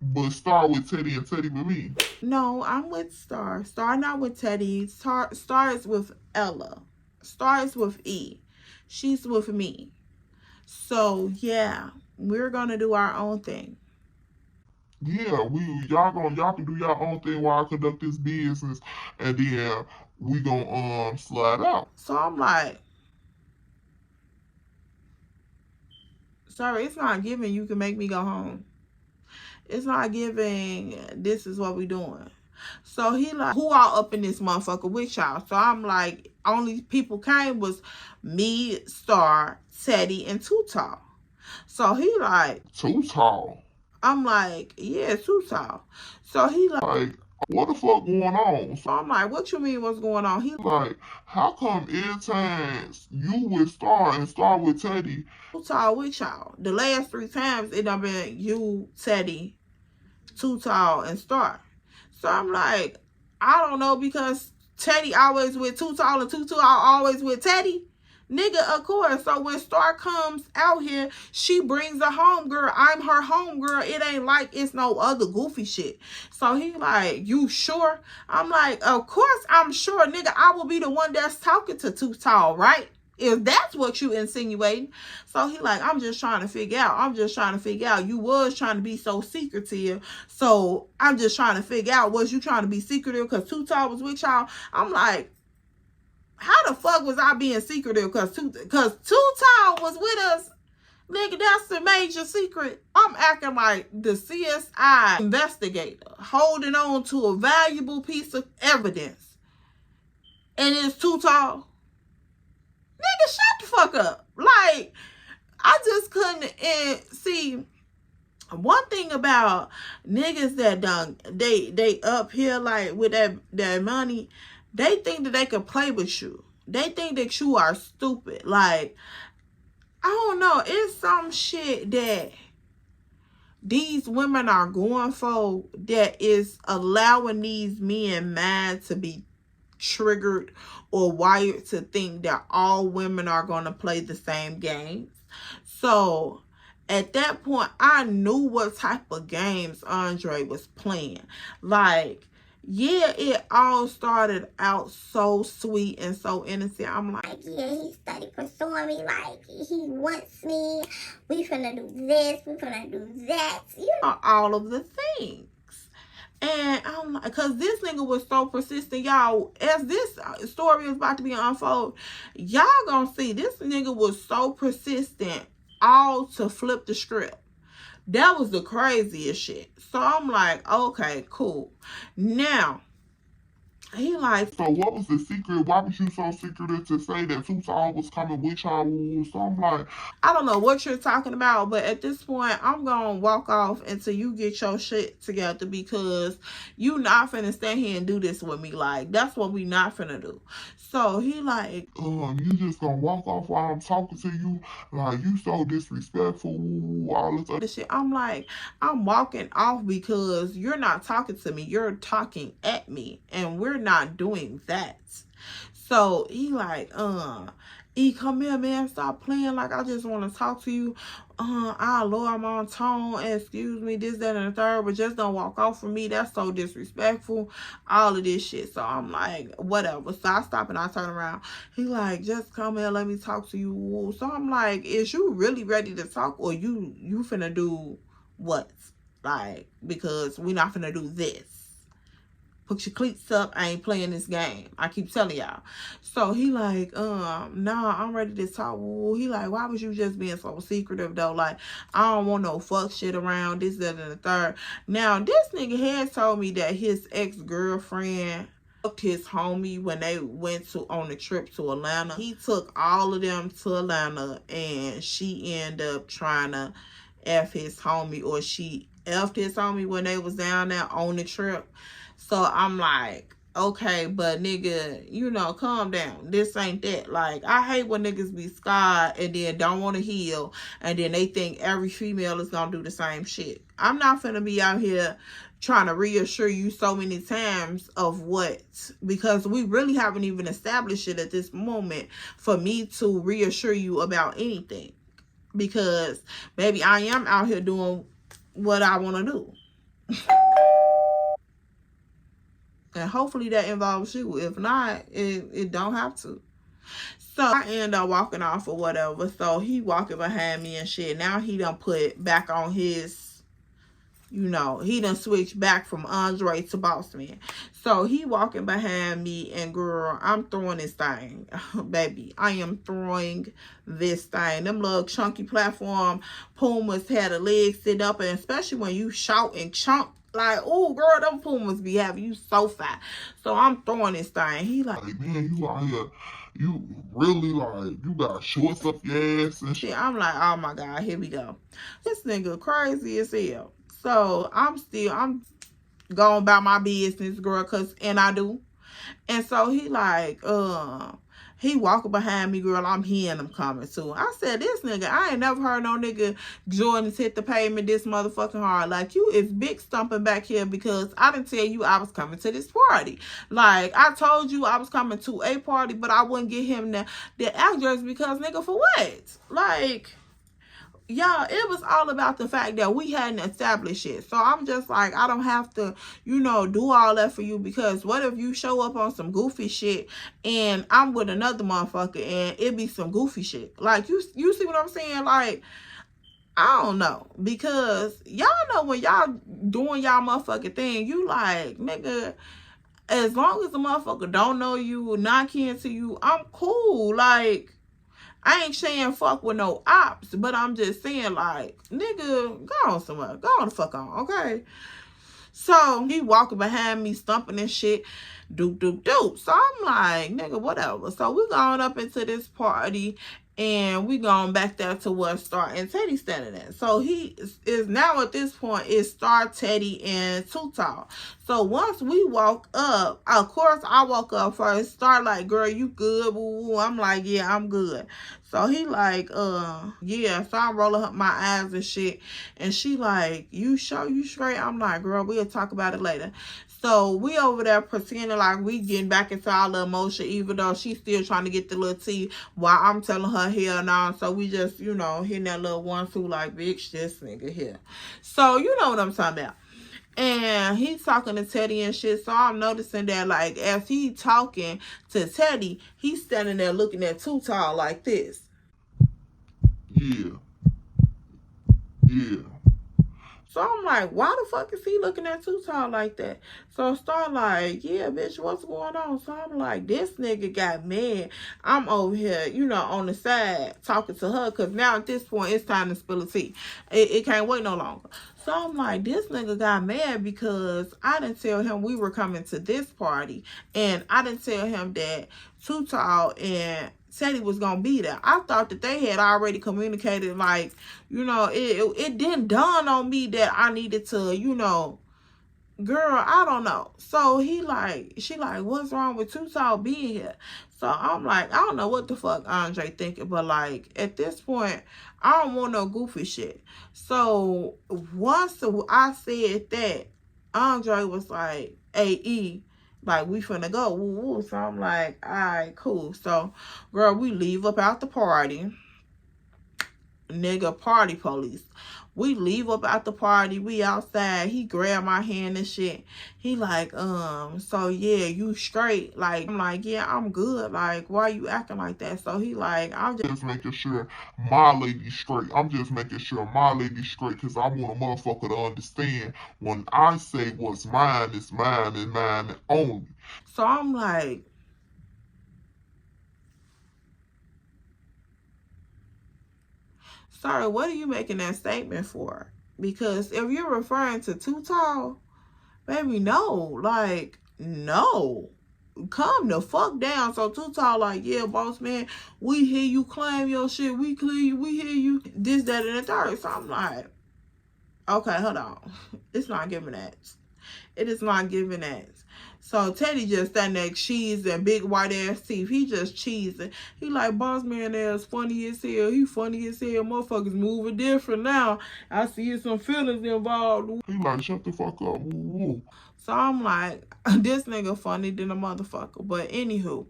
But Star with Teddy and Teddy with me. No, I'm with Star. Star not with Teddy. Star is with Ella. Star is with E. She's with me. So yeah, we're gonna do our own thing. Yeah, y'all can do your own thing while I conduct this business, and then we gonna slide out. So I'm like, sorry, it's not giving you can make me go home. It's not giving this is what we doing. So he like, who all up in this motherfucker with y'all? So I'm like, only people came was me, Star, Teddy, and Too Tall. So he like, Too Tall? I'm like, yeah, Too Tall. So he like, what the fuck going on? So I'm like, what you mean what's going on? He like, how come every time you with Star and Star with Teddy? Too Tall with y'all. The last 3 times it done been you, Teddy, Too Tall, and Star. So I'm like, I don't know, because Teddy always with Too Tall and Too Tall always with Teddy. Nigga, of course. So when Star comes out here, she brings a homegirl. I'm her homegirl. It ain't like it's no other goofy shit. So he like, you sure? I'm like, of course I'm sure, nigga. I will be the one that's talking to Too Tall, right? If that's what you insinuating. So he like, I'm just trying to figure out. You was trying to be so secretive. So I'm just trying to figure out, was you trying to be secretive because Too Tall was with y'all? I'm like, how the fuck was I being secretive because Too Tall was with us? Nigga, that's the major secret. I'm acting like the CSI investigator holding on to a valuable piece of evidence. And it's Too Tall. Nigga, shut the fuck up. Like, I just couldn't see. One thing about niggas that they up here like with that money, they think that they can play with you. They think that you are stupid. Like, I don't know. It's some shit that these women are going for that is allowing these men mad to be triggered or wired to think that all women are going to play the same games. So at that point, I knew what type of games Andre was playing. Like, yeah, it all started out so sweet and so innocent. I'm like, yeah, he started pursuing me, like, he wants me, we finna do this, we finna do that, you know, all of the things. And I'm like, because this nigga was so persistent, y'all. As this story is about to be unfold, y'all gonna see this nigga was so persistent, all to flip the script. That was the craziest shit. So I'm like, okay, cool. Now, He like, so what was the secret? Why was you so secretive to say that Too Tall was coming with y'all? So I'm like, I don't know what you're talking about, but at this point, I'm gonna walk off until you get your shit together, because you not finna stand here and do this with me. Like, that's what we not finna do. So he like, you just gonna walk off while I'm talking to you? Like, you so disrespectful, all this other shit. I'm like, I'm walking off because you're not talking to me. You're talking at me, and we're not doing that. So he like, E, come here, man. Stop playing. Like, I just want to talk to you. I'll lower my tone. Excuse me, this, that, and the third. But just don't walk off from me. That's so disrespectful. All of this shit. So I'm like, whatever. So I stop and I turn around. He like, just come here. Let me talk to you. So I'm like, is you really ready to talk, or you finna do what? Like, because we not finna do this. Put your cleats up. I ain't playing this game. I keep telling y'all. So he like, nah, I'm ready to talk. He like, why was you just being so secretive though? Like, I don't want no fuck shit around, this, that, and the third. Now, this nigga has told me that his ex-girlfriend fucked his homie when they went on a trip to Atlanta. He took all of them to Atlanta, and she ended up trying to F his homie, or she F'd his homie when they was down there on the trip. So I'm like, okay, but nigga, you know, calm down. This ain't that. Like, I hate when niggas be scarred and then don't want to heal, and then they think every female is gonna do the same shit. I'm not finna be out here trying to reassure you so many times of what, because we really haven't even established it at this moment for me to reassure you about anything. Because, baby, I am out here doing what I want to do. And hopefully that involves you. If not, it don't have to. So I end up walking off or whatever. So he walking behind me and shit. Now he done put back on his, you know, he done switched back from Andre to Boss Man. So he walking behind me, and girl, I'm throwing this thing. Baby, I am throwing this thing. Them little chunky platform Pumas had a leg sit up, and especially when you shout and chunk, like, oh, girl, them Pumas be having you so fat. So I'm throwing this thing. He like, man, you out here, you really, like, you got shorts up your ass and shit. I'm like, oh my God, here we go. This nigga crazy as hell. So I'm going about my business, girl, and I do. And so he like, he walking behind me, girl. I'm hearing him coming too. I said, this nigga, I ain't never heard no nigga Jordan's hit the pavement this motherfucking hard. Like, you is big stumping back here, because I didn't tell you I was coming to this party. Like, I told you I was coming to a party, but I wouldn't get him the address, because, nigga, for what? Like, y'all, it was all about the fact that we hadn't established it. So I'm just like, I don't have to, you know, do all that for you, because what if you show up on some goofy shit and I'm with another motherfucker and it be some goofy shit? Like, you see what I'm saying? Like, I don't know, because y'all know when y'all doing y'all motherfucking thing, you like, nigga, as long as the motherfucker don't know you, not kin to you, I'm cool. Like, I ain't saying fuck with no ops, but I'm just saying, like, nigga, go on somewhere. Go on the fuck on, okay? So he walking behind me, stumping and shit. Doop, doop, doop. So I'm like, nigga, whatever. So we going up into this party, and we going back there to where Star and Teddy standing at. So he is now at this point is Star, Teddy, and Too Tall. So once we walk up, of course I walk up first. Star like, girl, you good? Woo-woo. I'm like, yeah, I'm good. So he like, yeah. So I'm rolling up my eyes and shit. And she like, you sure you straight? I'm like, girl, we'll talk about it later. So we over there pretending like we getting back into all the emotion, even though she's still trying to get the little tea while I'm telling her hell no. So we just, you know, hitting that little 1-2 like, bitch, this nigga here. So you know what I'm talking about. And he's talking to Teddy and shit. So I'm noticing that, like, as he talking to Teddy, he's standing there looking at Too Tall like this. Yeah. So I'm like, why the fuck is he looking at Too Tall like that? So I start like, yeah, bitch, what's going on? So I'm like, this nigga got mad. I'm over here, you know, on the side talking to her, because now at this point it's time to spill the tea. It can't wait no longer. So I'm like, this nigga got mad because I didn't tell him we were coming to this party, and I didn't tell him that Too Tall and Teddy was gonna be there. I thought that they had already communicated, like, you know, it didn't dawn on me that I needed to, you know, girl, I don't know. So she like, what's wrong with Too Tall being here? So I'm like, I don't know what the fuck Andre thinking, but like at this point, I don't want no goofy shit. So once I said that, Andre was like, AE, like, we finna go. Woo woo. So I'm like, all right, cool. So, girl, we leave up out the party. Nigga, party police. We leave up out the party. We outside. He grabbed my hand and shit. He like, so yeah, you straight? Like, I'm like, yeah, I'm good. Like, why you acting like that? So he like, I'm just making sure my lady straight. I'm just making sure my lady straight, because I want a motherfucker to understand when I say what's mine is mine and mine only. So I'm like, sorry, what are you making that statement for? Because if you're referring to Too Tall, baby, no. Like, no. Calm the fuck down. So Too Tall like, yeah, boss man, we hear you claim your shit. We clear you. We hear you. This, that, and the third. So I'm like, okay, hold on. It's not giving that. It is not giving that. So Teddy just standing there cheesing, big white ass teeth. He just cheesing. He like, boss man ass funny as hell. He funny as hell. Motherfuckers moving different now. I see some feelings involved. He like, shut the fuck up. Woo woo. So I'm like, this nigga funny than a motherfucker. But anywho,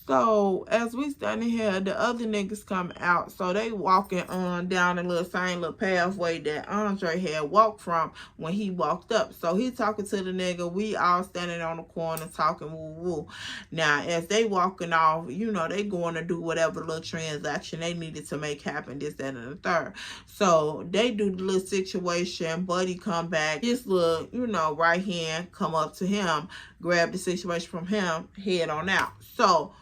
so as we standing here, the other niggas come out. So they walking down the little same little pathway that Andre had walked from when he walked up. So he talking to the nigga. We all standing on the corner talking woo woo. Now as they walking off, you know, they going to do whatever little transaction they needed to make happen, this, that, and the third. So they do the little situation. Buddy come back. His little, you know, right hand come up to him, grab the situation from him, head on out. So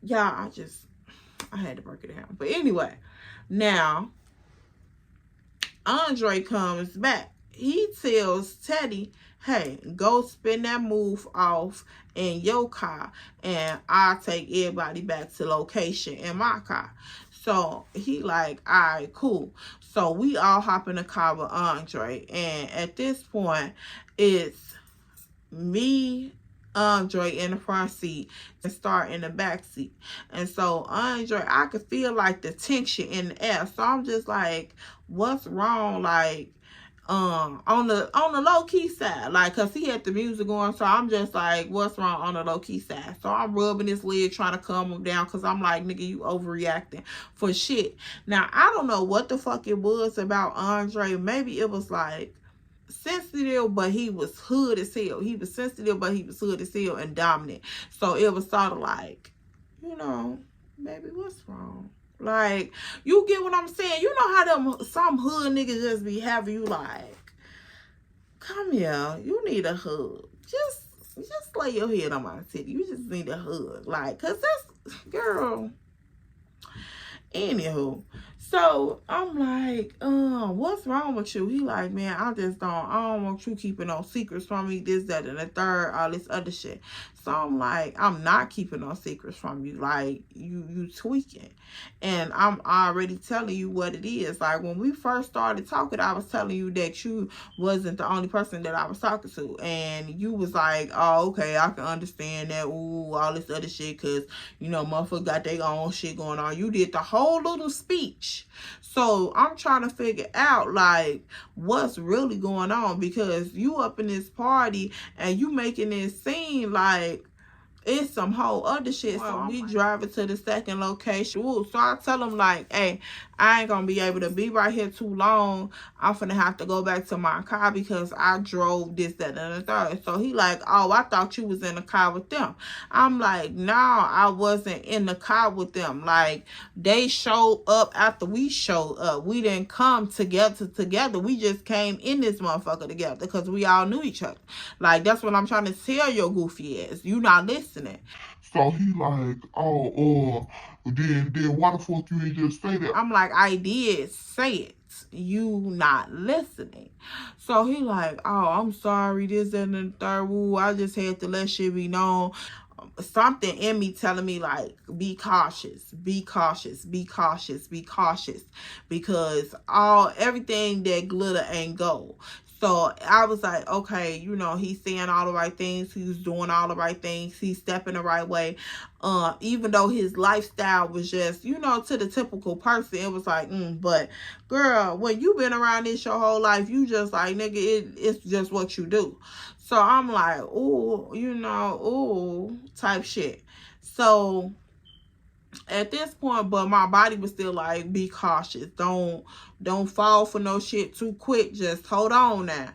y'all, I had to break it down. But anyway, now, Andre comes back. He tells Teddy, hey, go spin that move off in your car, and I'll take everybody back to location in my car. So he like, all right, cool. So we all hop in the car with Andre, and at this point, it's me, Andre in the front seat, and Star in the back seat. And so Andre, I could feel like the tension in the air. So I'm just like, what's wrong? Like, on the low key side, like, cause he had the music going. So I'm just like, what's wrong on the low key side? So I'm rubbing his leg, trying to calm him down, cause I'm like, nigga, you overreacting for shit. Now I don't know what the fuck it was about Andre. Maybe it was like sensitive, but he was hood as hell. He was sensitive, but he was hood as hell and dominant. So it was sort of like, you know, baby, what's wrong? Like, you get what I'm saying? You know how some hood niggas just be having you like, come here, you need a hug. Just lay your head on my titty. You just need a hug. Like, cause that's, girl. Anywho, so I'm like, what's wrong with you? He like, man, I don't want you keeping no secrets from me, this, that, and the third, all this other shit. So I'm like, I'm not keeping no secrets from you. Like, you tweaking. And I'm already telling you what it is. Like, when we first started talking, I was telling you that you wasn't the only person that I was talking to. And you was like, oh, okay, I can understand that. Ooh, all this other shit. Because, you know, motherfuckers got their own shit going on. You did the whole little speech. So I'm trying to figure out, like, what's really going on. Because you up in this party and you making it seem like it's some whole other shit. So we driving to the second location. Ooh, so I tell him like, hey, I ain't gonna be able to be right here too long. I'm finna have to go back to my car because I drove this, that, and the third. So he like, oh, I thought you was in the car with them. I'm like, no, I wasn't in the car with them. Like, they showed up after we showed up. We didn't come together. We just came in this motherfucker together because we all knew each other. Like, that's what I'm trying to tell your goofy ass. You not listening. So he like, oh, then why the fuck you ain't just say that? I'm like, I did say it. You not listening. So he like, oh, I'm sorry, this and the third. Woo, I just had to let shit be known. Something in me telling me like, be cautious, be cautious, be cautious, be cautious, because everything that glitter ain't gold. So I was like, okay, you know, he's saying all the right things. He's doing all the right things. He's stepping the right way. Even though his lifestyle was just, you know, to the typical person, it was like, but girl, when you been around this your whole life, you just like, nigga, it's just what you do. So I'm like, ooh, you know, ooh, type shit. So at this point, but my body was still like, be cautious. Don't fall for no shit too quick. Just hold on now.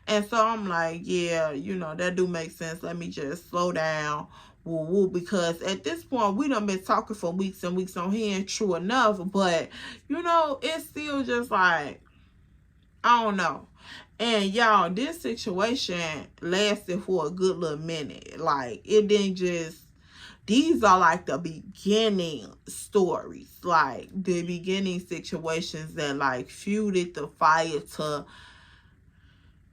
And so I'm like, yeah, you know, that do make sense. Let me just slow down. Woo woo, because at this point we done been talking for weeks and weeks on here, and true enough, but you know, it's still just like, I don't know. And y'all, this situation lasted for a good little minute. Like, it didn't just, these are like the beginning stories, like the beginning situations that like fueled the fire to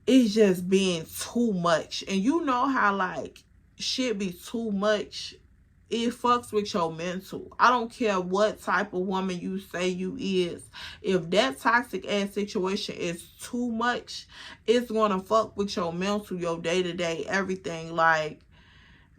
it's just being too much. And you know how like shit be too much, it fucks with your mental. I don't care what type of woman you say you is. If that toxic ass situation is too much, it's gonna fuck with your mental, your day-to-day, everything. Like,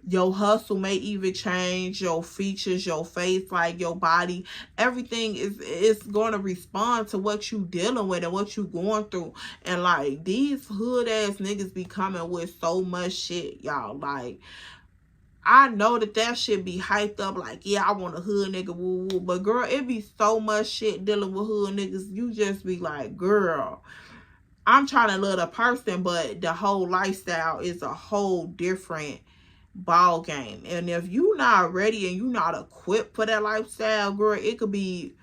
your hustle may even change, your features, your face, like your body, everything is going to respond to what you dealing with and what you going through. And like, these hood ass niggas be coming with so much shit, y'all. Like, I know that shit be hyped up, like, yeah, I want a hood nigga, woo woo. But girl, it be so much shit dealing with hood niggas. You just be like, girl, I'm trying to love the person, but the whole lifestyle is a whole different ball game. And if you not ready and you not equipped for that lifestyle, girl, it could be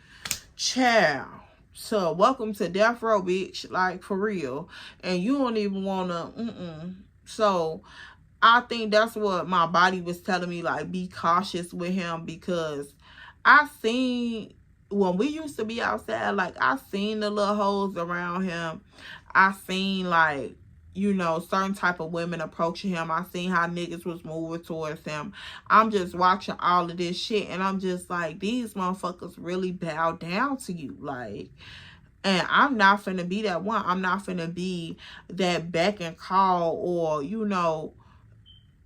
child. So welcome to death row, bitch. Like, for real. And you don't even wanna So I think that's what my body was telling me, like, be cautious with him, because I seen when we used to be outside, like, I seen the little hoes around him. I seen like, you know, certain type of women approaching him. I seen how niggas was moving towards him. I'm just watching all of this shit, and I'm just like, these motherfuckers really bow down to you. Like, and I'm not finna be that one. I'm not finna be that beck and call, or, you know,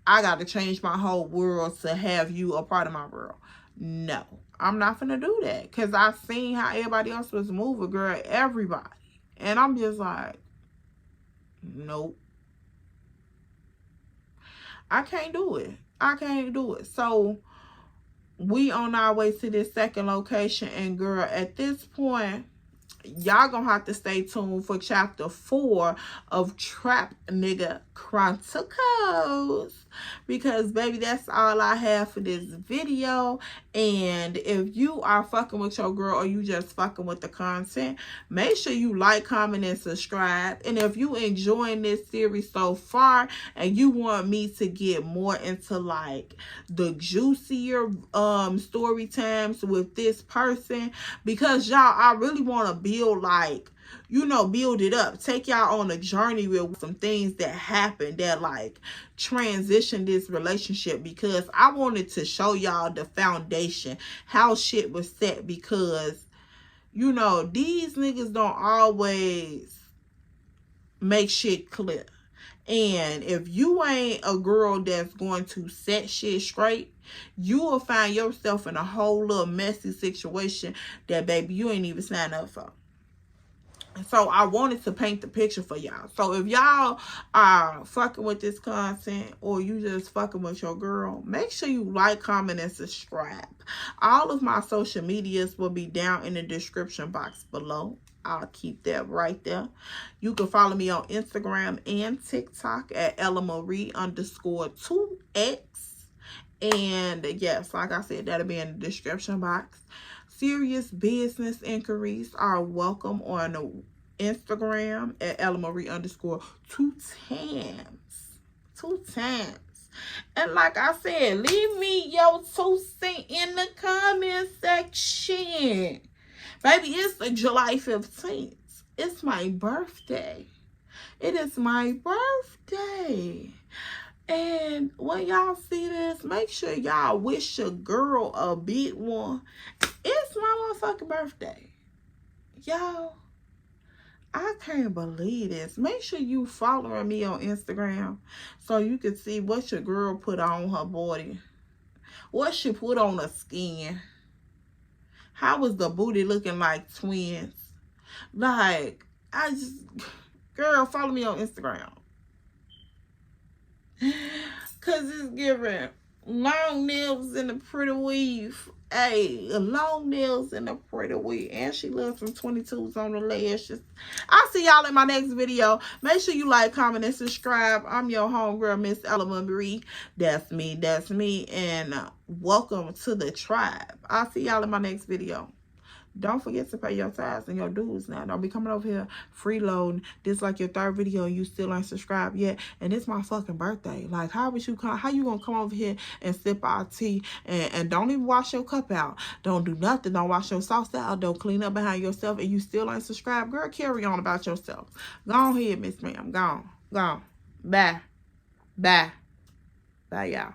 I got to change my whole world to have you a part of my world. No, I'm not finna do that, because I seen how everybody else was moving, girl, everybody. And I'm just like, nope. I can't do it. I can't do it. So we on our way to this second location, and girl, at this point, y'all gonna have to stay tuned for chapter 4 of Trap Nigga Chronicles, because baby, that's all I have for this video. And if you are fucking with your girl, or you just fucking with the content, make sure you like, comment, and subscribe. And if you enjoying this series so far and you want me to get more into like the juicier story times with this person, because y'all, I really want to build, like, you know, build it up, take y'all on a journey with some things that happened that like transition this relationship, because I wanted to show y'all the foundation, how shit was set, because, you know, these niggas don't always make shit clear. And if you ain't a girl that's going to set shit straight, you will find yourself in a whole little messy situation that, baby, you ain't even signed up for. So I wanted to paint the picture for y'all. So if y'all are fucking with this content, or you just fucking with your girl, make sure you like, comment, and subscribe. All of my social medias will be down in the description box below. I'll keep that right there. You can follow me on Instagram and TikTok at ellamarie_2x. And yes, like I said, that'll be in the description box. Serious business inquiries are welcome on Instagram at ellamarie_2x. 2x. And like I said, leave me your 2 cents in the comment section. Baby, it's July 15th. It's my birthday. It is my birthday. And when y'all see this, make sure y'all wish your girl a big one. It's my motherfucking birthday. Y'all, I can't believe this. Make sure you following me on Instagram so you can see what your girl put on her body. What she put on her skin. How was the booty looking like twins? Like, girl, follow me on Instagram. Cause it's giving long nails in a pretty weave. Hey, long nails in a pretty weave. And she loves some 22s on the lashes. I'll see y'all in my next video. Make sure you like, comment, and subscribe. I'm your homegirl, Miss Ellamarie. That's me. That's me. And welcome to the tribe. I'll see y'all in my next video. Don't forget to pay your tithes and your dues now. Don't be coming over here freeloading. This like your 3rd video and you still ain't subscribed yet. And it's my fucking birthday. Like, how you gonna come over here and sip our tea and don't even wash your cup out? Don't do nothing. Don't wash your sauce out. Don't clean up behind yourself and you still ain't subscribed? Girl, carry on about yourself. Go on ahead, Miss Ma'am. Gone. Gone. Bye. Bye. Bye, y'all.